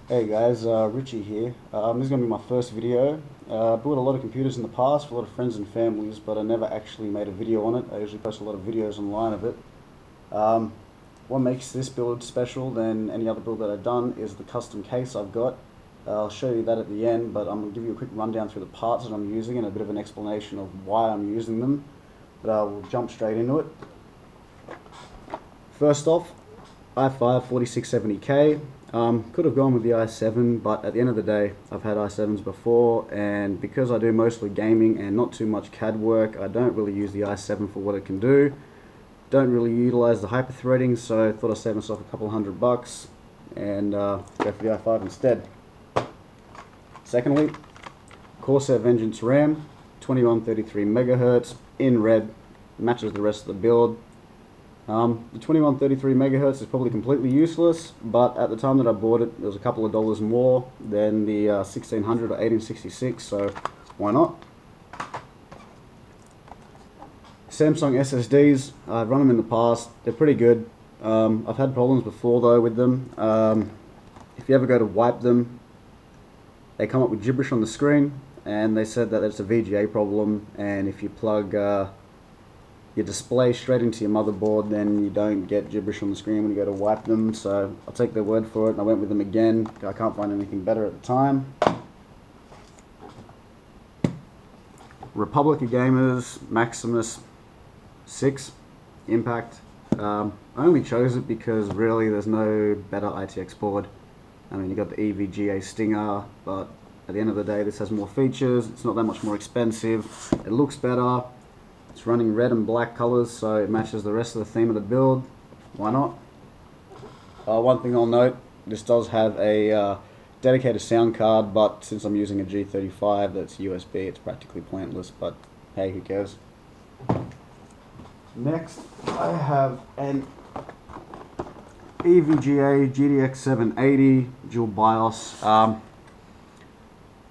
Hey guys, Richie here. This is going to be my first video. I built a lot of computers in the past for a lot of friends and families, but I never actually made a video on it. I usually post a lot of videos online of it. What makes this build special than any other build that I've done is the custom case I've got. I'll show you that at the end, but I'm going to give you a quick rundown through the parts that I'm using and a bit of an explanation of why I'm using them. But we'll jump straight into it. First off, i5 4670K. Could have gone with the i7, but at the end of the day, I've had i7s before, and because I do mostly gaming and not too much CAD work, I don't really use the i7 for what it can do. Don't really utilize the hyperthreading, so I thought I'd save myself a couple $100 and go for the i5 instead. Secondly, Corsair Vengeance RAM, 2133 MHz in red, matches the rest of the build. The 2133 MHz is probably completely useless, but at the time that I bought it, it was a couple of dollars more than the 1600 or 1866, so why not? Samsung SSDs, I've run them in the past, they're pretty good. I've had problems before though with them. If you ever go to wipe them, they come up with gibberish on the screen, and they said that it's a VGA problem, and if you plug your display straight into your motherboard, then you don't get gibberish on the screen when you go to wipe them. So I'll take their word for it, and I went with them again. I can't find anything better at the time. Republic of Gamers Maximus 6 Impact. I only chose it because really there's no better ITX board. I mean, you got the EVGA Stinger, but at the end of the day, this has more features. It's not that much more expensive. It looks better. It's running red and black colors, so it matches the rest of the theme of the build. Why not? One thing I'll note, this does have a dedicated sound card, but since I'm using a G35 that's USB, it's practically pointless, but hey, who cares? Next, I have an EVGA GTX 780 dual BIOS.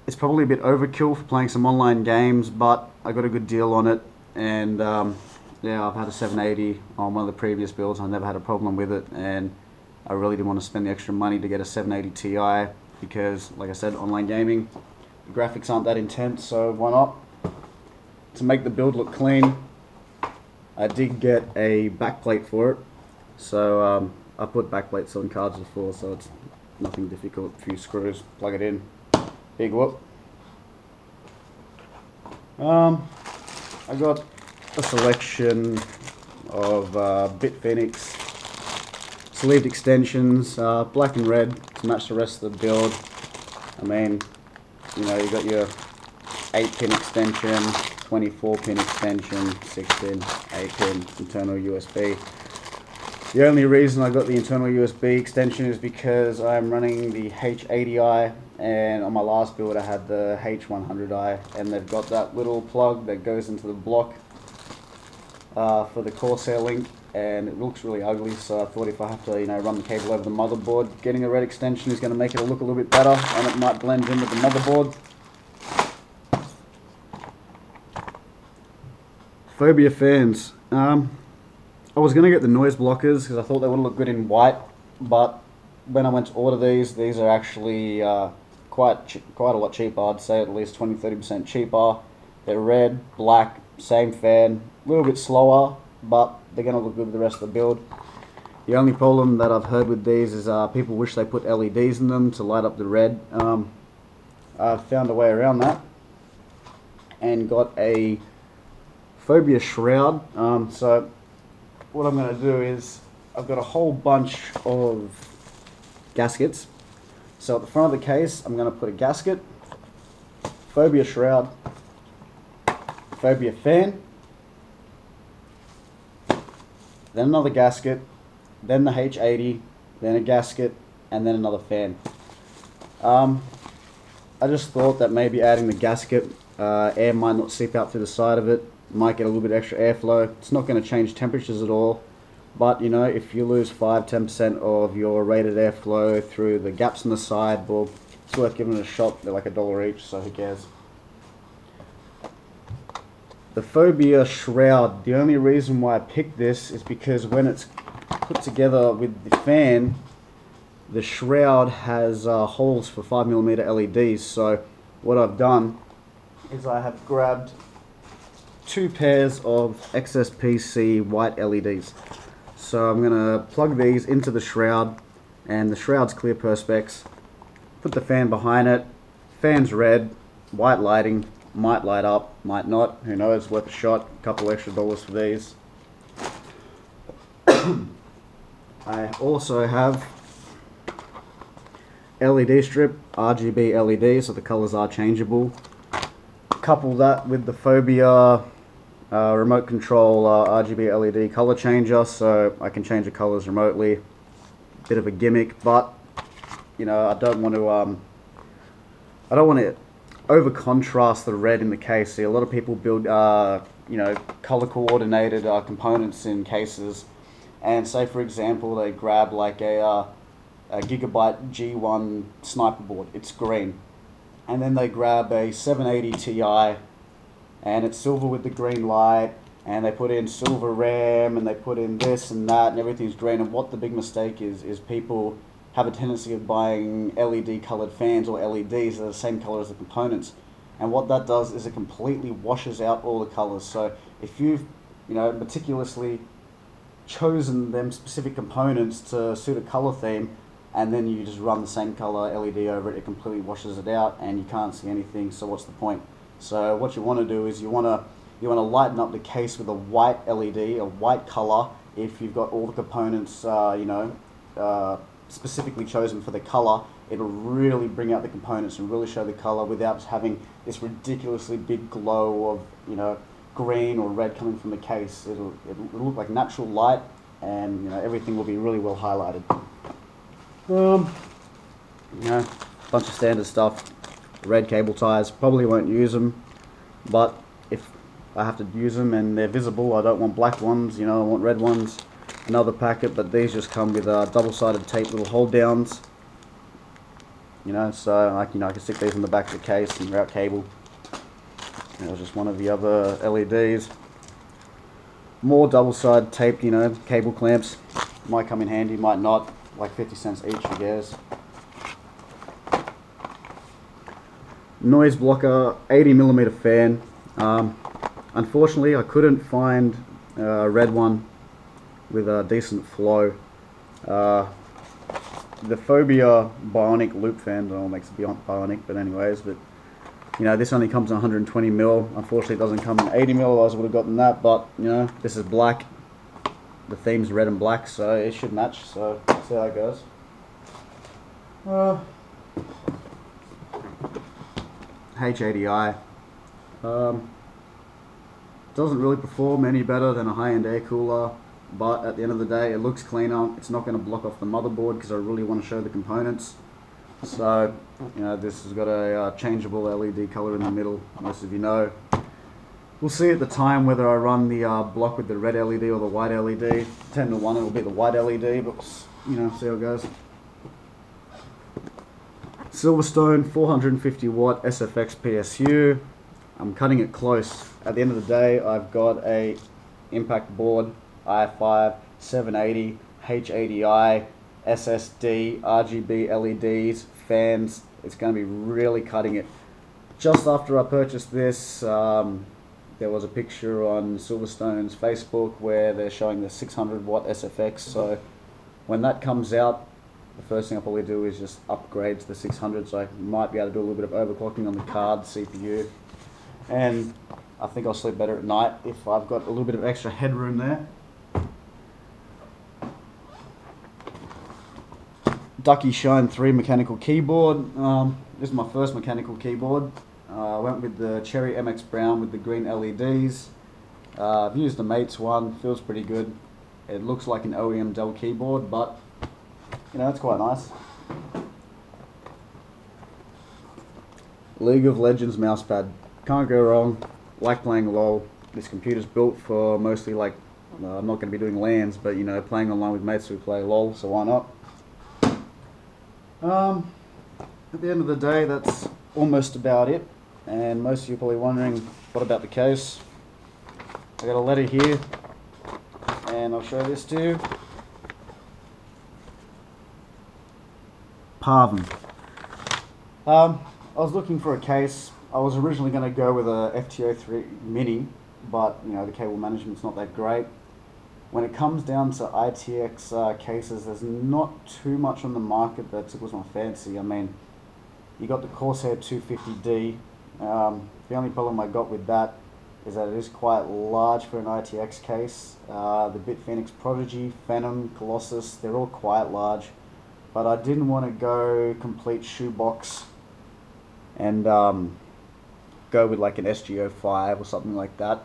It's probably a bit overkill for playing some online games, but I got a good deal on it. And yeah, I've had a 780 on one of the previous builds. I never had a problem with it, and I really didn't want to spend the extra money to get a 780 Ti because, like I said, online gaming, the graphics aren't that intense, so why not? To make the build look clean, I did get a backplate for it. So I put backplates on cards before, so it's nothing difficult. A few screws, plug it in, big whoop. I got a selection of Bitfinex sleeved extensions, black and red, to match the rest of the build. I mean, you know, you got your 8-pin extension, 24-pin extension, 6-pin, 8-pin internal USB. The only reason I got the internal USB extension is because I'm running the H80i, and on my last build I had the H100i, and they've got that little plug that goes into the block for the Corsair link, and it looks really ugly, so I thought if I have to, you know, run the cable over the motherboard, getting a red extension is going to make it look a little bit better, and it might blend in with the motherboard. Phobia fans. I was going to get the noise blockers because I thought they would look good in white, but when I went to order these are actually quite a lot cheaper. I'd say at least 20-30% cheaper. They're red, black, same fan, a little bit slower, but they're going to look good with the rest of the build. The only problem that I've heard with these is people wish they put LEDs in them to light up the red. I found a way around that and got a Phobia shroud. So what I'm going to do is I've got a whole bunch of gaskets. So at the front of the case, I'm going to put a gasket, Phobia shroud, Phobia fan, then another gasket, then the H80, then a gasket, and then another fan. I just thought that maybe adding the gasket, air might not seep out through the side of it, might get a little bit extra airflow. It's not going to change temperatures at all, but you know, if you lose 5-10% of your rated airflow through the gaps in the side, well, it's worth giving it a shot. They're like $1 each, so who cares? The Phobia shroud, the only reason why I picked this is because when it's put together with the fan, the shroud has holes for 5mm LEDs. So what I've done is I have grabbed 2 pairs of XSPC white LEDs. So I'm going to plug these into the shroud, and the shroud's clear perspex. Put the fan behind it. Fan's red, white lighting, might light up, might not, who knows, worth a shot. A couple extra dollars for these. I also have LED strip, RGB LED, so the colors are changeable. Couple that with the Phobia remote control RGB LED color changer, so I can change the colors remotely. Bit of a gimmick, but you know, I don't want to over contrast the red in the case. See, a lot of people build you know, color coordinated components in cases, and say for example they grab like a Gigabyte G1 sniper board, it's green, and then they grab a 780 Ti and it's silver with the green light, and they put in silver RAM, and they put in this and that, and everything's green. And what the big mistake is people have a tendency of buying LED colored fans or LEDs that are the same color as the components, and what that does is it completely washes out all the colors. So if you've, you know, meticulously chosen them specific components to suit a color theme, and then you just run the same color LED over it, it completely washes it out and you can't see anything. So what's the point? So what you want to do is you want to lighten up the case with a white LED, a white color. If you've got all the components, you know, specifically chosen for the color, it'll really bring out the components and really show the color without having this ridiculously big glow of, you know, green or red coming from the case. It'll look like natural light, and you know, everything will be really well highlighted. You know, bunch of standard stuff. Red cable ties, probably won't use them, but if I have to use them and they're visible, I don't want black ones, you know, I want red ones. Another packet, but these just come with double-sided tape little hold downs, you know, so I can stick these in the back of the case and route cable. That was just one of the other LEDs. More double-sided tape, you know, cable clamps. Might come in handy, might not. Like 50 cents each, I guess. Noise blocker, 80mm fan. Unfortunately, I couldn't find a red one with a decent flow. The Phobia bionic loop fan, I don't know what makes it bionic, but anyways, but you know, this only comes in 120mm. Unfortunately, it doesn't come in 80mm, otherwise I would have gotten that, but you know, this is black. The theme's red and black, so it should match, so let's see how it goes. H80i. Doesn't really perform any better than a high-end air cooler, but at the end of the day, it looks cleaner. It's not going to block off the motherboard because I really want to show the components. So, you know, this has got a changeable LED color in the middle, most of you know. We'll see at the time whether I run the block with the red LED or the white LED. 10 to 1, it'll be the white LED, but you know, see how it goes. Silverstone 450 watt SFX PSU. I'm cutting it close. At the end of the day, I've got a impact board, i5, 780, H80i, SSD, RGB LEDs, fans. It's going to be really cutting it. Just after I purchased this, there was a picture on Silverstone's Facebook where they're showing the 600 watt SFX. So when that comes out, the first thing I'll probably do is just upgrade to the 600, so I might be able to do a little bit of overclocking on the card, CPU, and I think I'll sleep better at night if I've got a little bit of extra headroom there. Ducky Shine 3 mechanical keyboard. This is my first mechanical keyboard. I went with the Cherry MX Brown with the green LEDs. I've used the Mates one, feels pretty good. It looks like an OEM Dell keyboard, but you know, it's quite nice. League of Legends mousepad. Can't go wrong. Like playing LOL. This computer's built for mostly like, I'm not going to be doing LANs, but you know, playing online with mates who play LOL, so why not? At the end of the day, that's almost about it. And most of you are probably wondering, what about the case? I got a letter here, and I'll show this to you. parvum. I was looking for a case. I was originally going to go with a FTO3 Mini, but you know the cable management's not that great. When it comes down to ITX cases, there's not too much on the market that tickles my fancy. I mean, you got the Corsair 250D. The only problem I got with that is that it is quite large for an ITX case. The Bitphoenix Prodigy, Phantom, Colossus, they're all quite large. But I didn't want to go complete shoebox and go with like an SGO5 or something like that.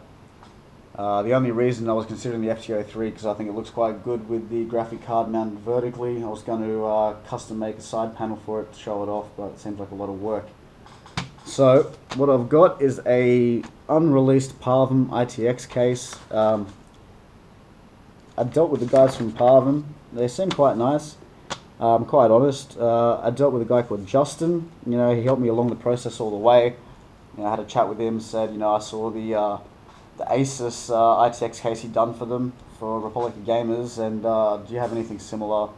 The only reason I was considering the FTO3 because I think it looks quite good with the graphic card mounted vertically. I was going to custom make a side panel for it to show it off, but it seems like a lot of work. So what I've got is a unreleased Parvum ITX case. I dealt with the guys from Parvum. They seem quite nice. I'm quite honest. I dealt with a guy called Justin. You know, he helped me along the process all the way. You know, I had a chat with him. Said, you know, I saw the Asus ITX case he'd done for them for Republic of Gamers, and do you have anything similar?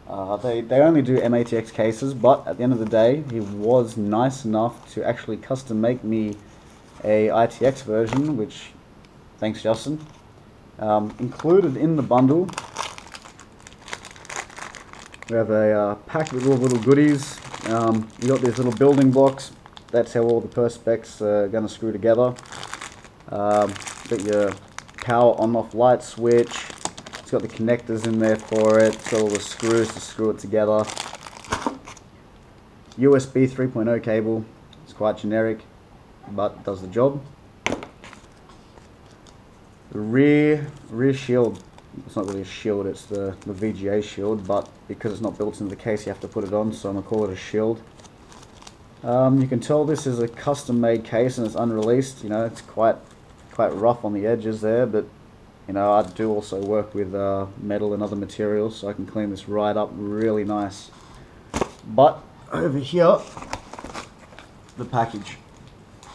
They only do MATX cases, but at the end of the day, he was nice enough to actually custom make me a ITX version, which, thanks Justin. Included in the bundle, we have a pack with all the little goodies. You got these little building blocks. That's how all the perspex are going to screw together. Got your power on-off light switch. It's got the connectors in there for it. It's got all the screws to screw it together. USB 3.0 cable. It's quite generic, but does the job. The rear shield. It's not really a shield, it's the VGA shield, but because it's not built into the case, you have to put it on, so I'm going to call it a shield. You can tell this is a custom-made case and it's unreleased. You know, it's quite rough on the edges there, but you know, I do also work with metal and other materials, so I can clean this right up really nice. But over here, the package.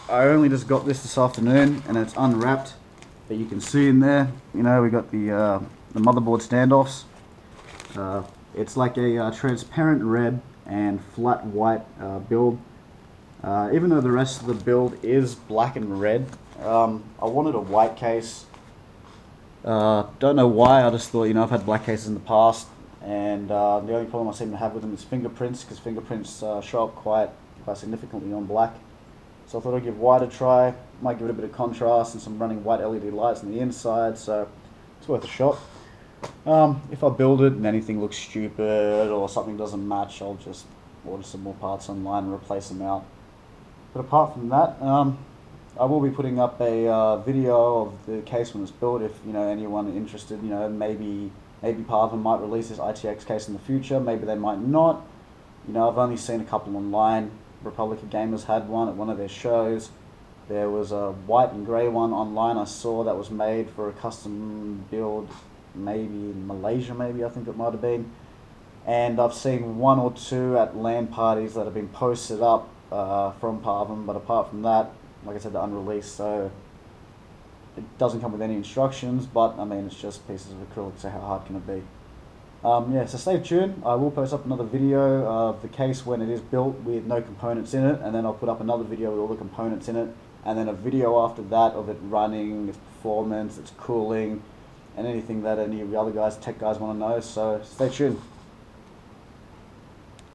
I only just got this afternoon and it's unwrapped, but you can see in there, you know, we got the motherboard standoffs. It's like a transparent red and flat white build. Even though the rest of the build is black and red, I wanted a white case. Don't know why, I just thought, you know, I've had black cases in the past, and the only problem I seem to have with them is fingerprints, because fingerprints show up quite significantly on black. So I thought I'd give white a try, might give it a bit of contrast and some running white LED lights on the inside, so it's worth a shot. If I build it and anything looks stupid or something doesn't match, I'll just order some more parts online and replace them out. But apart from that, I will be putting up a video of the case when it's built. If you know anyone interested, you know, maybe Parvum might release this ITX case in the future. Maybe they might not. You know, I've only seen a couple online. Republic of Gamers had one at one of their shows. There was a white and grey one online I saw that was made for a custom build, maybe in Malaysia, maybe I think it might have been. And I've seen one or two at LAN parties that have been posted up from Parvum, but apart from that, like I said, they're unreleased, so it doesn't come with any instructions, but I mean, it's just pieces of acrylic, so how hard can it be? Yeah, so stay tuned. I will post up another video of the case when it is built with no components in it, and then I'll put up another video with all the components in it, and then a video after that of it running, its performance, its cooling, and anything that any of the other guys, tech guys, want to know, so stay tuned.